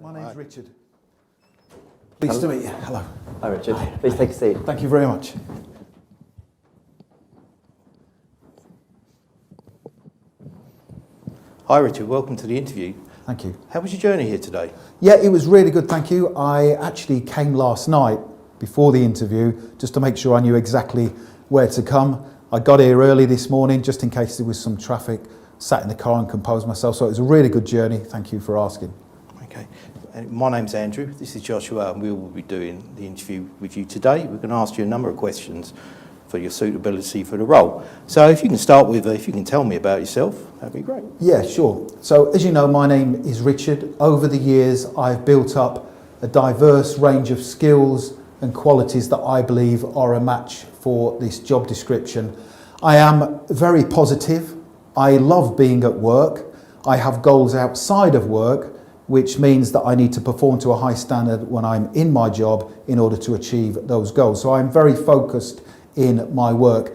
My name's Richard. Pleased to meet you. Hello. Hi Richard. Please take a seat. Thank you very much. Hi Richard, welcome to the interview. Thank you. How was your journey here today? Yeah, it was really good, thank you. I actually came last night before the interview just to make sure I knew exactly where to come. I got here early this morning just in case there was some traffic, sat in the car and composed myself, so it was a really good journey. Thank you for asking. Okay, my name's Andrew, this is Joshua, and we will be doing the interview with you today. We're going to ask you a number of questions for your suitability for the role. So if you can start with, if you can tell me about yourself, that'd be great. Yeah, sure. So as you know, my name is Richard. Over the years, I've built up a diverse range of skills and qualities that I believe are a match for this job description. I am very positive. I love being at work. I have goals outside of work, which means that I need to perform to a high standard when I'm in my job in order to achieve those goals. So I'm very focused in my work.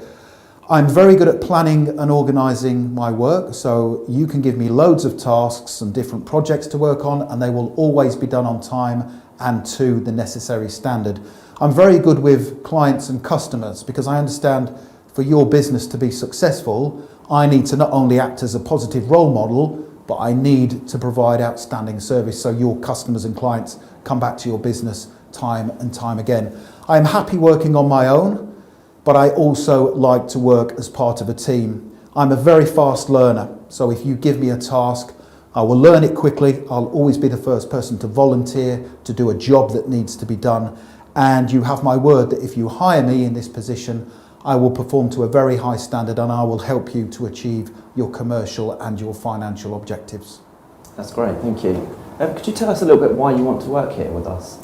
I'm very good at planning and organising my work, so you can give me loads of tasks and different projects to work on, and they will always be done on time and to the necessary standard. I'm very good with clients and customers because I understand for your business to be successful, I need to not only act as a positive role model, but I need to provide outstanding service so your customers and clients come back to your business time and time again. I am happy working on my own, but I also like to work as part of a team. I'm a very fast learner, so if you give me a task, I will learn it quickly. I'll always be the first person to volunteer to do a job that needs to be done. And you have my word that if you hire me in this position, I will perform to a very high standard and I will help you to achieve your commercial and your financial objectives. That's great, thank you. Could you tell us a little bit why you want to work here with us?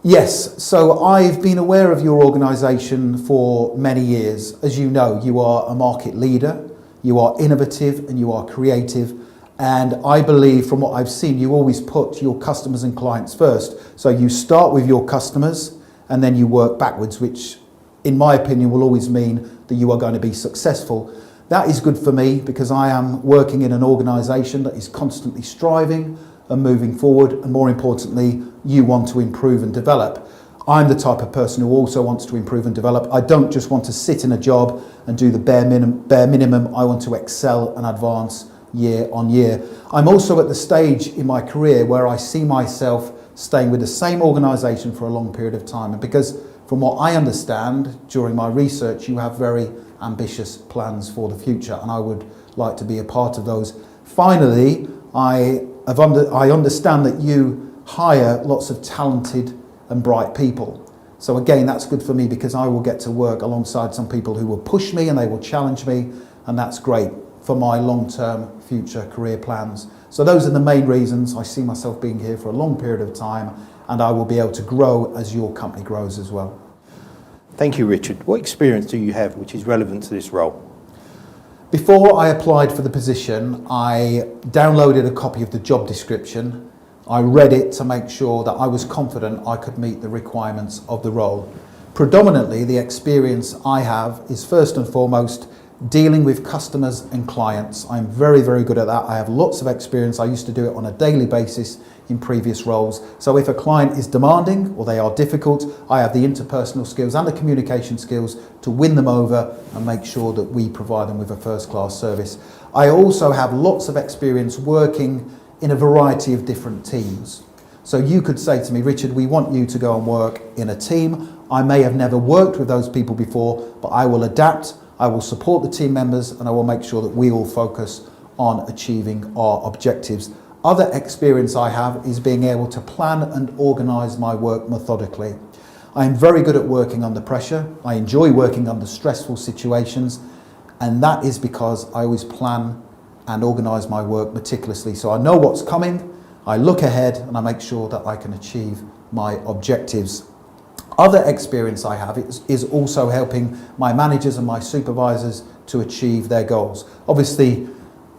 Yes, so I've been aware of your organisation for many years. As you know, you are a market leader, you are innovative and you are creative, and I believe from what I've seen you always put your customers and clients first. So you start with your customers and then you work backwards, which in my opinion will always mean that you are going to be successful. That is good for me because I am working in an organisation that is constantly striving and moving forward, and more importantly, you want to improve and develop. I'm the type of person who also wants to improve and develop. I don't just want to sit in a job and do the bare minimum. I want to excel and advance year on year. I'm also at the stage in my career where I see myself staying with the same organisation for a long period of time, and because from what I understand during my research, you have very ambitious plans for the future, and I would like to be a part of those. Finally, I understand that you hire lots of talented and bright people. So again, that's good for me because I will get to work alongside some people who will push me and they will challenge me, and that's great for my long-term future career plans. So those are the main reasons I see myself being here for a long period of time, and I will be able to grow as your company grows as well. Thank you, Richard. What experience do you have which is relevant to this role? Before I applied for the position, I downloaded a copy of the job description. I read it to make sure that I was confident I could meet the requirements of the role. Predominantly, the experience I have is first and foremost dealing with customers and clients. I'm very, very good at that. I have lots of experience. I used to do it on a daily basis in previous roles. So if a client is demanding or they are difficult, I have the interpersonal skills and the communication skills to win them over and make sure that we provide them with a first-class service. I also have lots of experience working in a variety of different teams. So you could say to me, Richard, we want you to go and work in a team. I may have never worked with those people before, but I will adapt, I will support the team members, and I will make sure that we all focus on achieving our objectives. Other experience I have is being able to plan and organise my work methodically. I am very good at working under pressure. I enjoy working under stressful situations, and that is because I always plan and organise my work meticulously. So I know what's coming, I look ahead, and I make sure that I can achieve my objectives. Other experience I have is also helping my managers and my supervisors to achieve their goals. Obviously,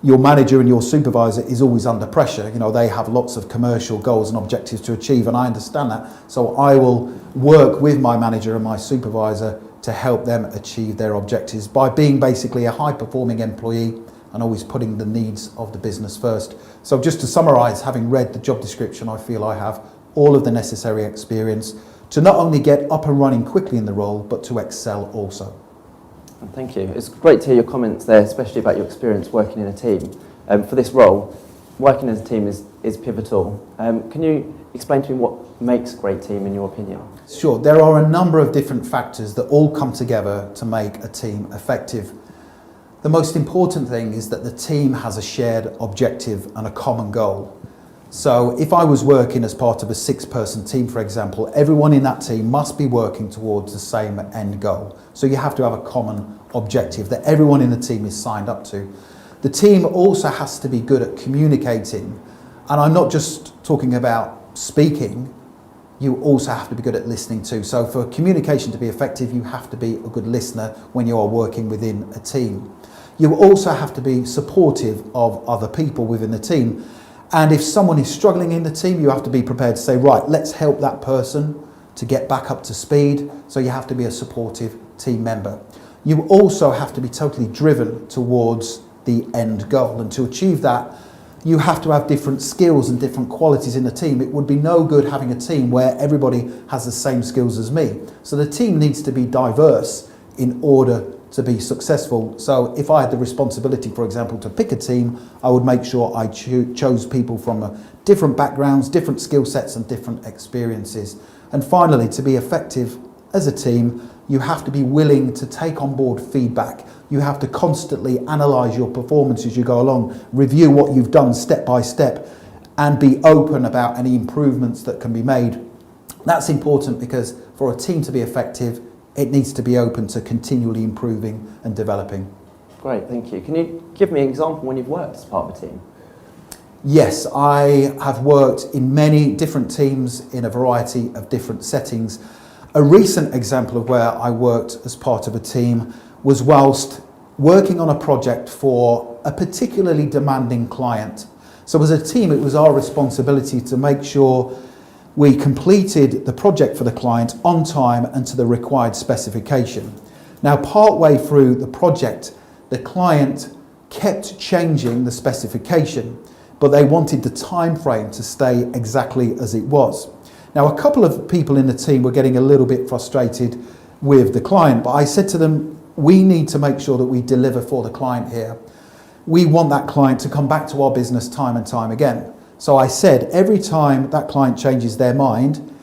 your manager and your supervisor is always under pressure. You know, they have lots of commercial goals and objectives to achieve, and I understand that. So I will work with my manager and my supervisor to help them achieve their objectives by being basically a high-performing employee and always putting the needs of the business first. So just to summarise, having read the job description, I feel I have all of the necessary experience to not only get up and running quickly in the role, but to excel also. Thank you. It's great to hear your comments there, especially about your experience working in a team. For this role, working as a team is pivotal. Can you explain to me what makes a great team in your opinion? Sure, there are a number of different factors that all come together to make a team effective. The most important thing is that the team has a shared objective and a common goal. So if I was working as part of a 6-person team, for example, everyone in that team must be working towards the same end goal. So you have to have a common objective that everyone in the team is signed up to. The team also has to be good at communicating. And I'm not just talking about speaking, you also have to be good at listening too. So for communication to be effective, you have to be a good listener when you are working within a team. You also have to be supportive of other people within the team. And if someone is struggling in the team, you have to be prepared to say, right, let's help that person to get back up to speed. So you have to be a supportive team member. You also have to be totally driven towards the end goal. And to achieve that, you have to have different skills and different qualities in the team. It would be no good having a team where everybody has the same skills as me. So the team needs to be diverse in order to be successful. So if I had the responsibility, for example, to pick a team, I would make sure I chose people from different backgrounds, different skill sets and different experiences. And finally, to be effective as a team, you have to be willing to take on board feedback. You have to constantly analyse your performance as you go along, review what you've done step by step, and be open about any improvements that can be made. That's important because for a team to be effective, it needs to be open to continually improving and developing. Great, thank you. Can you give me an example when you've worked as part of a team? Yes, I have worked in many different teams in a variety of different settings. A recent example of where I worked as part of a team was whilst working on a project for a particularly demanding client. So as a team, it was our responsibility to make sure we completed the project for the client on time and to the required specification. Now, partway through the project, the client kept changing the specification, but they wanted the time frame to stay exactly as it was. Now, a couple of people in the team were getting a little bit frustrated with the client, but I said to them, we need to make sure that we deliver for the client here. We want that client to come back to our business time and time again. So I said, every time that client changes their mind,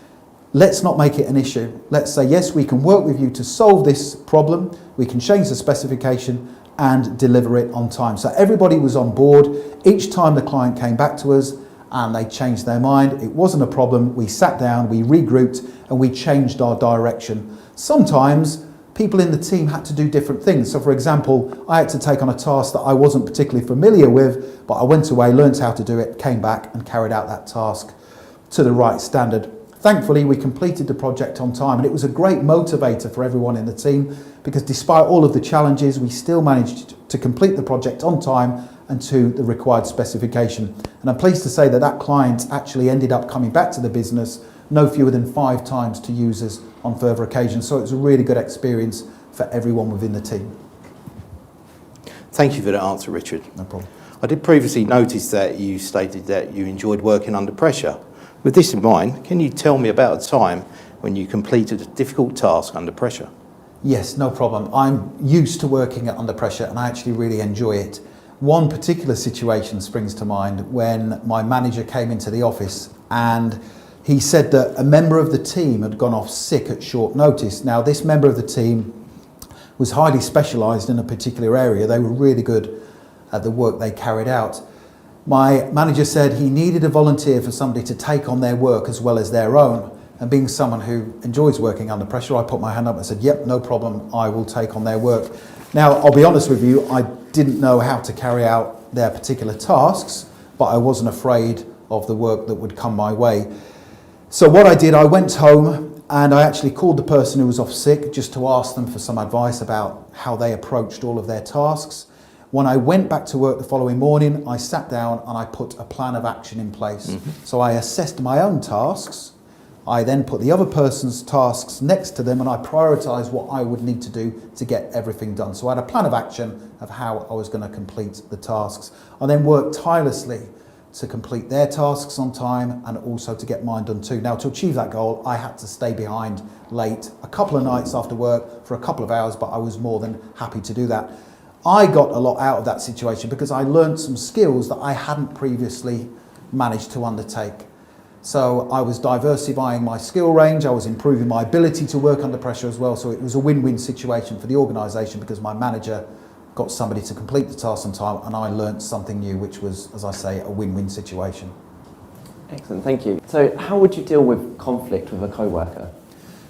let's not make it an issue. Let's say, yes, we can work with you to solve this problem. We can change the specification and deliver it on time. So everybody was on board. Each time the client came back to us and they changed their mind, it wasn't a problem. We sat down, we regrouped, and we changed our direction. Sometimes people in the team had to do different things. So for example, I had to take on a task that I wasn't particularly familiar with, but I went away, learned how to do it, came back and carried out that task to the right standard. Thankfully, we completed the project on time, and it was a great motivator for everyone in the team because despite all of the challenges, we still managed to complete the project on time and to the required specification. And I'm pleased to say that that client actually ended up coming back to the business no fewer than 5 times to use us on further occasions. So it was a really good experience for everyone within the team. Thank you for that answer, Richard. No problem. I did previously notice that you stated that you enjoyed working under pressure. With this in mind, can you tell me about a time when you completed a difficult task under pressure? Yes, no problem. I'm used to working under pressure and I actually really enjoy it. One particular situation springs to mind when my manager came into the office and he said that a member of the team had gone off sick at short notice. Now, this member of the team was highly specialised in a particular area. They were really good at the work they carried out. My manager said he needed a volunteer for somebody to take on their work as well as their own. And being someone who enjoys working under pressure, I put my hand up and said, yep, no problem, I will take on their work. Now, I'll be honest with you, I didn't know how to carry out their particular tasks, but I wasn't afraid of the work that would come my way. So what I did, I went home and I actually called the person who was off sick just to ask them for some advice about how they approached all of their tasks. When I went back to work the following morning, I sat down and I put a plan of action in place. So I assessed my own tasks, I then put the other person's tasks next to them and I prioritised what I would need to do to get everything done. So I had a plan of action of how I was going to complete the tasks. I then worked tirelessly to complete their tasks on time and also to get mine done too. Now, to achieve that goal, I had to stay behind late a couple of nights after work for a couple of hours, but I was more than happy to do that. I got a lot out of that situation because I learned some skills that I hadn't previously managed to undertake. So I was diversifying my skill range, I was improving my ability to work under pressure as well, so it was a win-win situation for the organisation because my manager got somebody to complete the task on time and I learnt something new, which was, as I say, a win-win situation. Excellent, thank you. So how would you deal with conflict with a co-worker?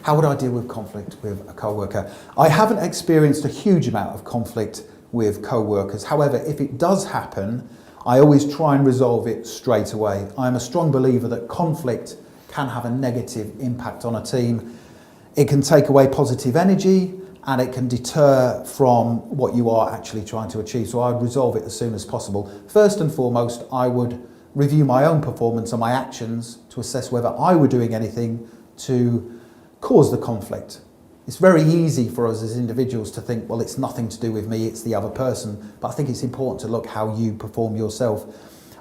How would I deal with conflict with a co-worker? I haven't experienced a huge amount of conflict with co-workers. However, if it does happen, I always try and resolve it straight away. I'm a strong believer that conflict can have a negative impact on a team. It can take away positive energy and it can deter from what you are actually trying to achieve. So I'd resolve it as soon as possible. First and foremost, I would review my own performance and my actions to assess whether I were doing anything to cause the conflict. It's very easy for us as individuals to think, well, it's nothing to do with me, it's the other person. But I think it's important to look how you perform yourself.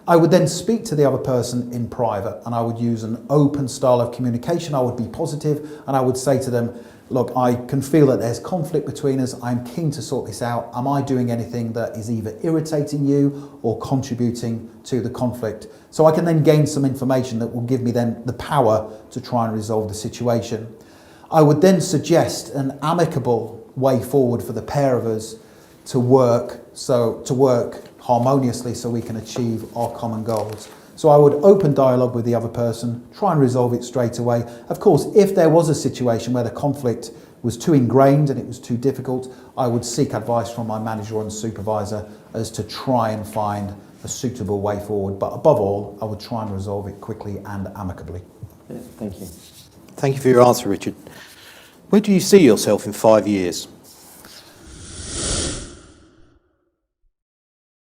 I would then speak to the other person in private and I would use an open style of communication. I would be positive and I would say to them, look, I can feel that there's conflict between us. I'm keen to sort this out. Am I doing anything that is either irritating you or contributing to the conflict? So I can then gain some information that will give me then the power to try and resolve the situation. I would then suggest an amicable way forward for the pair of us to work harmoniously so we can achieve our common goals. So I would open dialogue with the other person, try and resolve it straight away. Of course, if there was a situation where the conflict was too ingrained and it was too difficult, I would seek advice from my manager and supervisor as to try and find a suitable way forward. But above all, I would try and resolve it quickly and amicably. Yeah, thank you. Thank you for your answer, Richard. Where do you see yourself in 5 years?